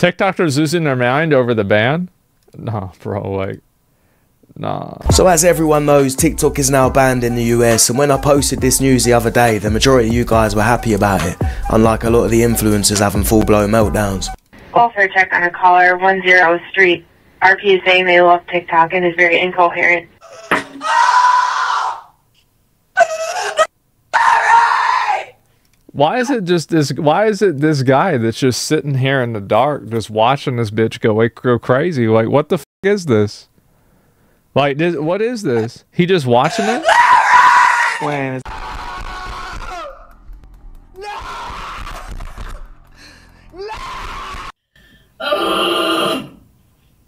TikTokers losing their mind over the ban? Nah, bro, like, nah. So as everyone knows, TikTok is now banned in the US, and when I posted this news the other day, the majority of you guys were happy about it, unlike a lot of the influencers having full-blown meltdowns. Welfare check on a caller 10 Street. RP is saying they love TikTok and is very incoherent. Why is it just this? Why is it this guy that's just sitting here in the dark, just watching this bitch go crazy? Like, what the f is this? Like, what is this? He just watching it? When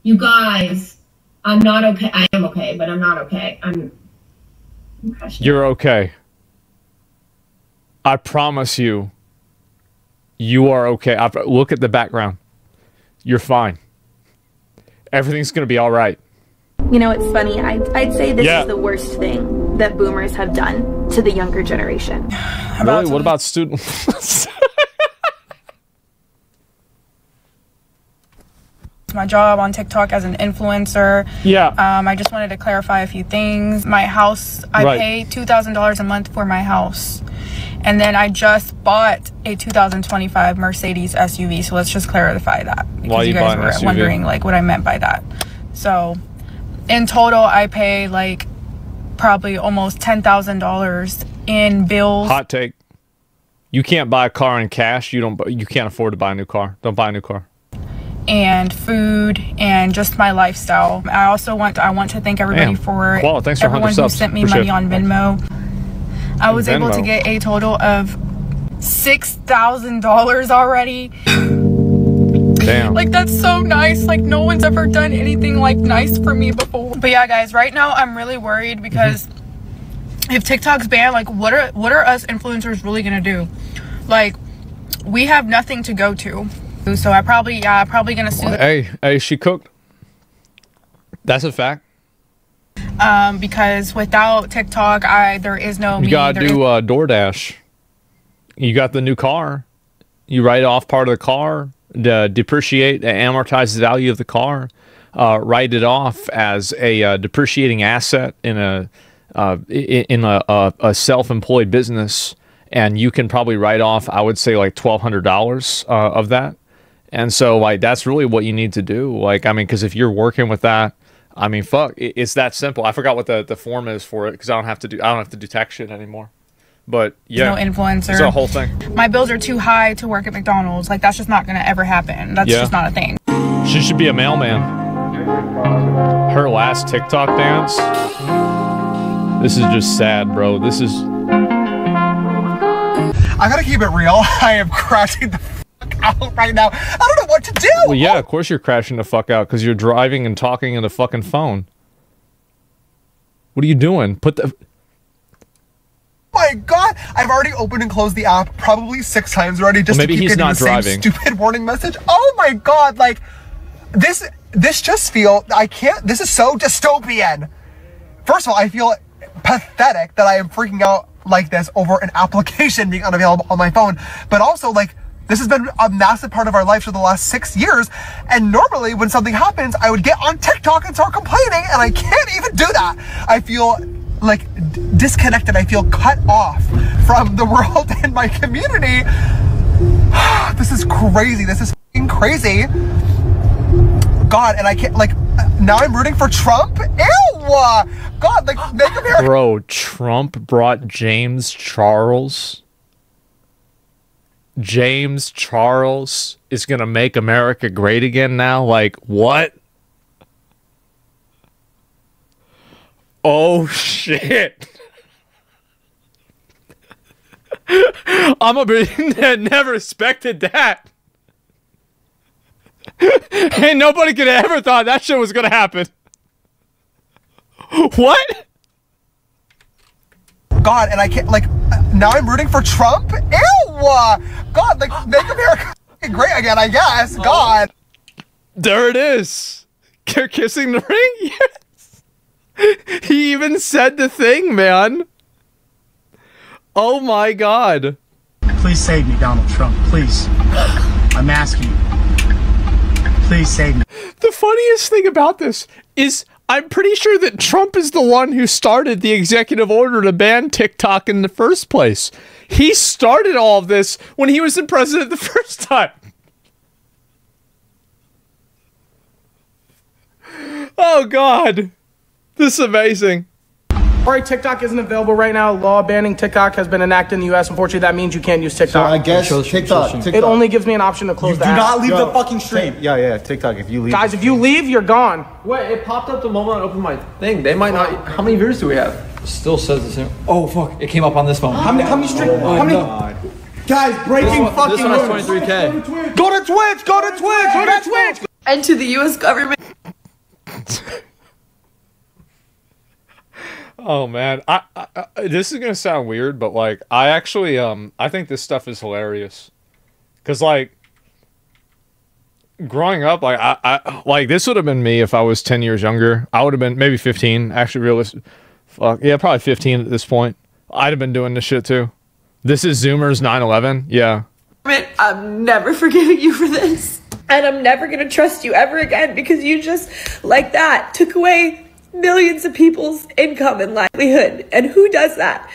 you guys, I'm not okay. I am okay, but I'm not okay. I'm You're okay. I promise you, you are okay. Look at the background. You're fine. Everything's going to be all right. You know, it's funny. I'd say this is the worst thing that boomers have done to the younger generation. Really? What about students? My job on TikTok as an influencer. Yeah. I just wanted to clarify a few things. My house, I pay $2,000 a month for my house. And then I just bought a 2025 Mercedes SUV. So let's just clarify that. Because you guys were wondering like what I meant by that. So in total, I pay like probably almost $10,000 in bills. Hot take. You can't buy a car in cash. You can't afford to buy a new car. Don't buy a new car. And food and just my lifestyle. I also want to thank everybody for everyone who sent me money on Venmo. I was able to get a total of $6,000 already. Damn. Like, that's so nice. Like, no one's ever done anything like nice for me before. But yeah, guys, right now I'm really worried because if TikTok's banned, like, what are us influencers really gonna do? Like, we have nothing to go to. So I'm probably gonna sue. Hey, she cooked. That's a fact. Because without TikTok, there is no me. You gotta do DoorDash. You got the new car. You write off part of the car, depreciate, amortize the value of the car, write it off as a depreciating asset in a self-employed business, and you can probably write off, I would say, like $1,200 of that. And so, like, that's really what you need to do. Like, I mean, because if you're working with that, I mean, fuck, it's that simple. I forgot what the form is for it because I don't have to do tax shit anymore. But yeah, no influencer. It's a whole thing. My bills are too high to work at McDonald's. Like, that's just not gonna ever happen. That's just not a thing. She should be a mailman. Her last TikTok dance. This is just sad, bro. This is. I gotta keep it real. I am crashing the fuck out right now. I don't know what to do. Well, yeah, of course you're crashing the fuck out because you're driving and talking in the fucking phone. What are you doing? Put the. My God, I've already opened and closed the app probably 6 times already just to keep getting the same stupid warning message. Oh my God, like this just feel, I can't, this is so dystopian. First of all, I feel pathetic that I am freaking out like this over an application being unavailable on my phone, but also like this has been a massive part of our life for the last 6 years, and normally when something happens, I would get on TikTok and start complaining, and I can't even do that. I feel like disconnected. I feel cut off from the world and my community. This is crazy. This is f***ing crazy. God, and I can't, like, now I'm rooting for Trump? Ew! God, like, make America. Bro, Trump brought James Charles. James Charles is gonna make America great again now? Like, what? Oh, shit. I'm a bit never expected that. Ain't nobody could have ever thought that shit was gonna happen. What? God, and I can't, like, now I'm rooting for Trump? Ew! God, like, make America great again, I guess. God. There it is. They're kissing the ring? Yes. He even said the thing, man. Oh my God. Please save me, Donald Trump. Please. I'm asking you. Please save me. The funniest thing about this is I'm pretty sure that Trump is the one who started the executive order to ban TikTok in the first place. He started all of this when he was the president the first time. Oh, God. This is amazing. Sorry, TikTok isn't available right now. Law banning TikTok has been enacted in the U.S. Unfortunately, that means you can't use TikTok. So I guess TikTok. It only gives me an option to close the app. Do not leave the fucking stream. Yeah, TikTok. If you leave. Guys, if you leave, you're gone. Wait, it popped up the moment I opened my thing. They might not. How many viewers do we have? Still says the same. Oh, fuck. It came up on this phone. How many streams? How many? Guys, breaking fucking news. This one has 23K. Go to Twitch. Go to Twitch. Go to Twitch. And to the U.S. government. Oh man, I this is gonna sound weird, but like I actually I think this stuff is hilarious, cause like growing up, like I like this would have been me if I was 10 years younger. I would have been maybe 15. Actually, realistic, yeah, probably 15 at this point. I'd have been doing this shit too. This is Zoomers 9/11. Yeah. I'm never forgiving you for this, and I'm never gonna trust you ever again because you just like that took away millions of people's income and livelihood, and who does that?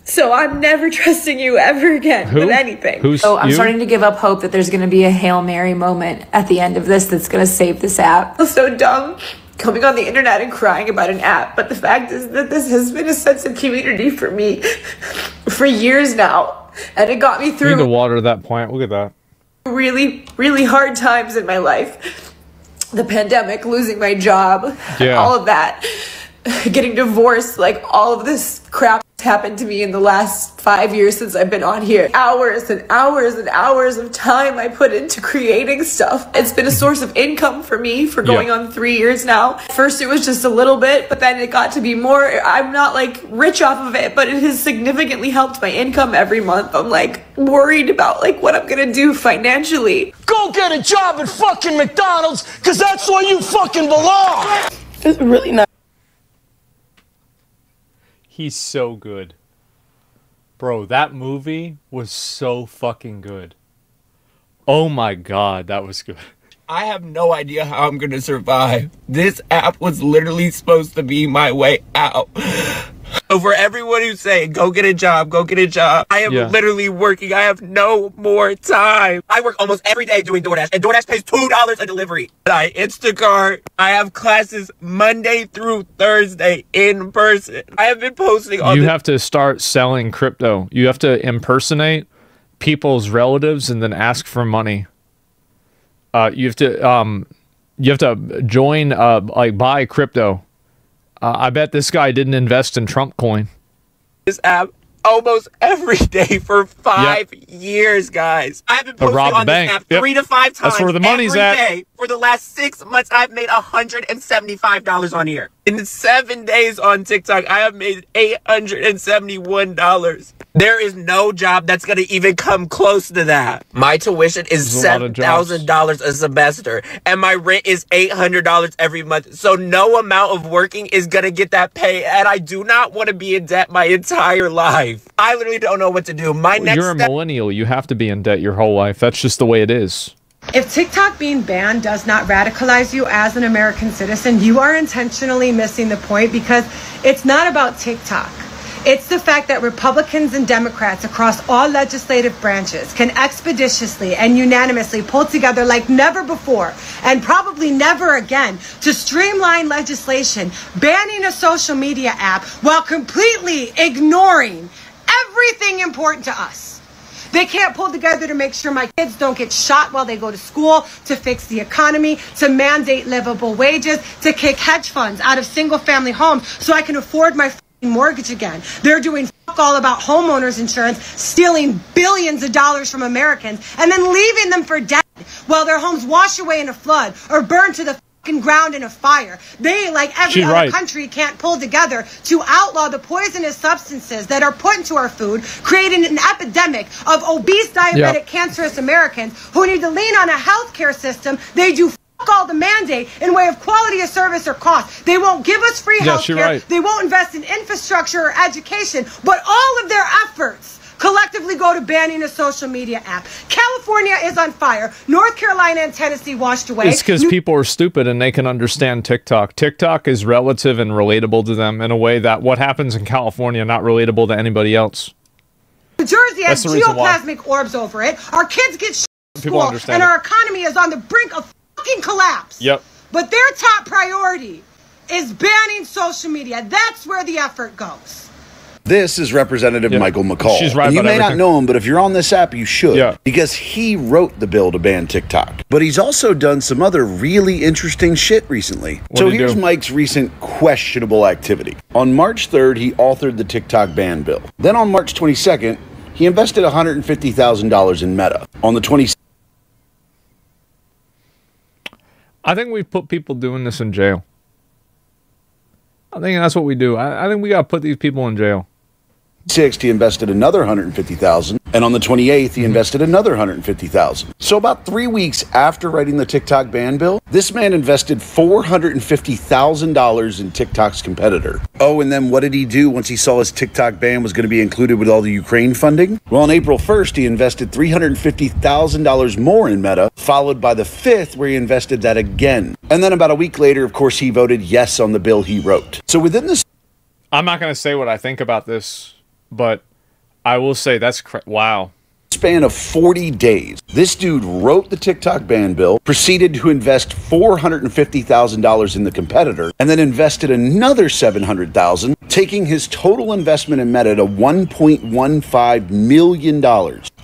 So I'm never trusting you ever again with anything. So I'm starting to give up hope that there's going to be a Hail Mary moment at the end of this that's going to save this app. It's so dumb coming on the internet and crying about an app, but the fact is that this has been a sense of community for me for years now, and it got me through. You need to water that plant. Look at that. Really, really hard times in my life. The pandemic, losing my job, all of that, getting divorced, like all of this crap happened to me in the last 5 years since I've been on here. Hours and hours and hours of time I put into creating stuff. It's been a source of income for me for going on 3 years now. First it was just a little bit, but then it got to be more. I'm not like rich off of it, but it has significantly helped my income every month. I'm like worried about like what I'm gonna do financially. Go get a job at fucking McDonald's, cause that's where you fucking belong. It's really not. He's so good. Bro, that movie was so fucking good. Oh my God, that was good. I have no idea how I'm gonna survive. This app was literally supposed to be my way out. For everyone who's saying, go get a job, go get a job. I am literally working. I have no more time. I work almost every day doing DoorDash, and DoorDash pays $2 a delivery. I Instacart. I have classes Monday through Thursday in person. I have been posting on You have to start selling crypto. You have to impersonate people's relatives and then ask for money. You have to join, like buy crypto. I bet this guy didn't invest in Trump coin. This app almost every day for 5 years, guys. I've been posting on this app 3 to 5 times. That's where the money's every at. Day. For the last 6 months, I've made $175 on here. In 7 days on TikTok, I have made $871. There is no job that's going to even come close to that. My tuition is $7,000 a semester, and my rent is $800 every month. So no amount of working is going to get that pay, and I do not want to be in debt my entire life. I literally don't know what to do. You're a millennial. You have to be in debt your whole life. That's just the way it is. If TikTok being banned does not radicalize you as an American citizen, you are intentionally missing the point, because it's not about TikTok. It's the fact that Republicans and Democrats across all legislative branches can expeditiously and unanimously pull together like never before, and probably never again, to streamline legislation banning a social media app while completely ignoring everything important to us. They can't pull together to make sure my kids don't get shot while they go to school, to fix the economy, to mandate livable wages, to kick hedge funds out of single-family homes so I can afford my mortgage again. They're doing fuck all about homeowners insurance, stealing billions of dollars from Americans, and then leaving them for dead while their homes wash away in a flood or burn to the fucking ground in a fire. They, like every other country, can't pull together to outlaw the poisonous substances that are put into our food, creating an epidemic of obese, diabetic, cancerous Americans who need to lean on a healthcare system. They do all the mandate in way of quality of service or cost. They won't give us free health care. They won't invest in infrastructure or education, but all of their efforts collectively go to banning a social media app. California is on fire. North Carolina and Tennessee washed away. It's because people are stupid and they can understand TikTok. TikTok is relative and relatable to them in a way that what happens in California not relatable to anybody else. New Jersey has geoplasmic orbs over it. Our kids get shit in school, and our economy is on the brink of fucking collapse. Yep. But their top priority is banning social media. That's where the effort goes. This is Representative Michael McCall. She's right and you about may everything. not know him, but if you're on this app, you should. Because he wrote the bill to ban TikTok. But he's also done some other really interesting shit recently. So here's Mike's recent questionable activity. On March 3rd, he authored the TikTok ban bill. Then on March 22nd, he invested $150,000 in Meta. On the 22nd, I think we've put people doing this in jail. I think that's what we do. I think we got to put these people in jail. He invested another $150,000, and on the 28th he invested another $150,000. So about 3 weeks after writing the TikTok ban bill, this man invested $450,000 in TikTok's competitor. Oh, and then what did he do once he saw his TikTok ban was going to be included with all the Ukraine funding? Well, on April 1st he invested $350,000 more in Meta, followed by the 5th where he invested that again. And then about a week later, of course, he voted yes on the bill he wrote. So within this, I'm not going to say what I think about this, but I will say that's wow. Span of 40 days, this dude wrote the TikTok ban bill, proceeded to invest $450,000 in the competitor, and then invested another $700,000, taking his total investment in Meta to $1.15 million.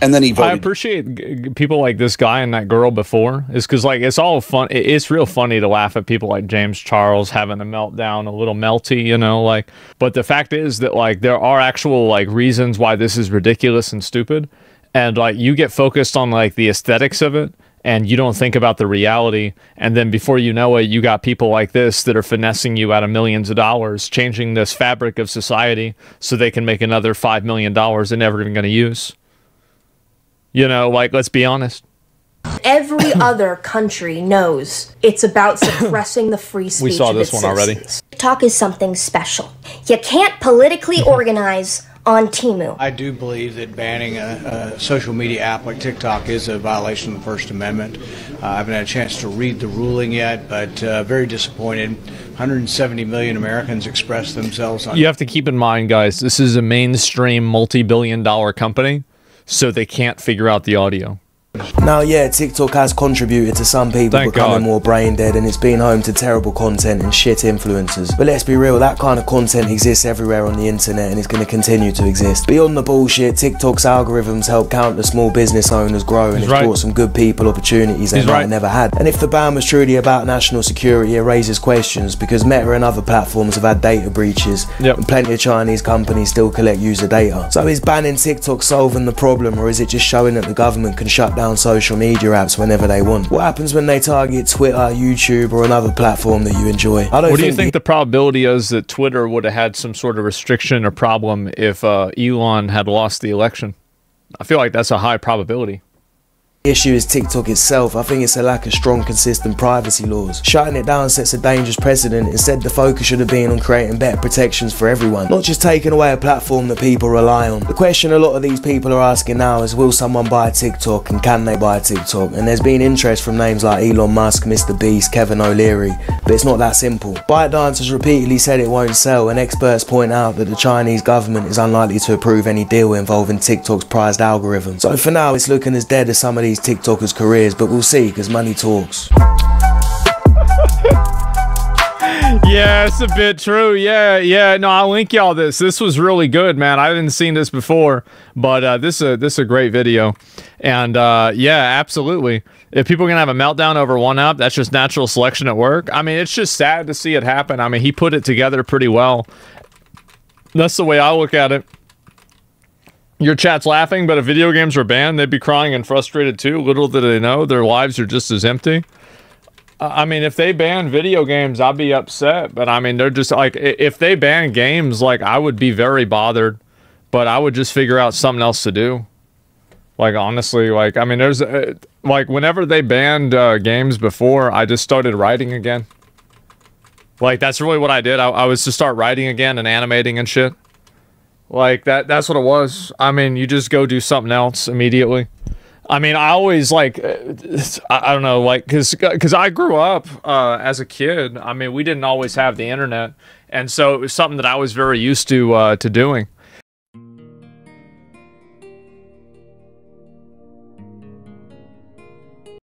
And then he voted. I appreciate people like this guy and that girl before, is because like it's all fun. It's real funny to laugh at people like James Charles having a meltdown, a little melty, you know, like. But the fact is that like there are actual like reasons why this is ridiculous and stupid, and like you get focused on like the aesthetics of it, and you don't think about the reality. And then before you know it, you got people like this that are finessing you out of millions of dollars, changing this fabric of society so they can make another $5 million they're never even going to use. You know, like, let's be honest. Every other country knows it's about suppressing the free speech. We saw this of its one already. citizens. TikTok is something special. You can't politically organize on Temu. I do believe that banning a social media app like TikTok is a violation of the First Amendment. I haven't had a chance to read the ruling yet, but very disappointed. 170 million Americans expressed themselves on. You have to keep in mind, guys, this is a mainstream multi-billion-dollar company, so they can't figure out the audio. Now, yeah, TikTok has contributed to some people becoming more brain dead, and it's been home to terrible content and shit influencers. But let's be real, that kind of content exists everywhere on the internet and is going to continue to exist. Beyond the bullshit, TikTok's algorithms help countless small business owners grow, and it's brought some good people opportunities they might have never had. And if the ban was truly about national security, it raises questions, because Meta and other platforms have had data breaches, and plenty of Chinese companies still collect user data. So is banning TikTok solving the problem, or is it just showing that the government can shut down social media apps whenever they want? What happens when they target Twitter, YouTube, or another platform that you enjoy? What do you think the probability is that Twitter would have had some sort of restriction or problem if Elon had lost the election? I feel like that's a high probability. Issue is TikTok itself. I think it's a lack of strong, consistent privacy laws. Shutting it down sets a dangerous precedent. Instead, the focus should have been on creating better protections for everyone, not just taking away a platform that people rely on. The question a lot of these people are asking now is, will someone buy TikTok, and can they buy TikTok? And there's been interest from names like Elon Musk, Mr. Beast, Kevin O'Leary, but it's not that simple. ByteDance has repeatedly said it won't sell, and experts point out that the Chinese government is unlikely to approve any deal involving TikTok's prized algorithm. So for now, it's looking as dead as some of these TikTokers' careers, but we'll see, because money talks. Yeah, it's a bit true. Yeah. No, I'll link y'all this. This was really good, man. I haven't seen this before, but this is a great video. And yeah, absolutely. If people are gonna have a meltdown over one app, that's just natural selection at work. I mean, it's just sad to see it happen. I mean, he put it together pretty well. That's the way I look at it. Your chat's laughing, but if video games were banned, they'd be crying and frustrated too. Little did they know, their lives are just as empty. I mean, if they ban video games, I'd be upset. But I mean, they're just like, if they ban games, like, I would be very bothered. But I would just figure out something else to do. Like, honestly, like, I mean, there's, like, whenever they banned games before, I just started writing again. Like, that's really what I did. I was to start writing again and animating and shit. Like that's what it was. I mean, you just go do something else immediately. I mean, I always like, I don't know, like, cause I grew up as a kid. I mean, we didn't always have the internet, and so it was something that I was very used to doing.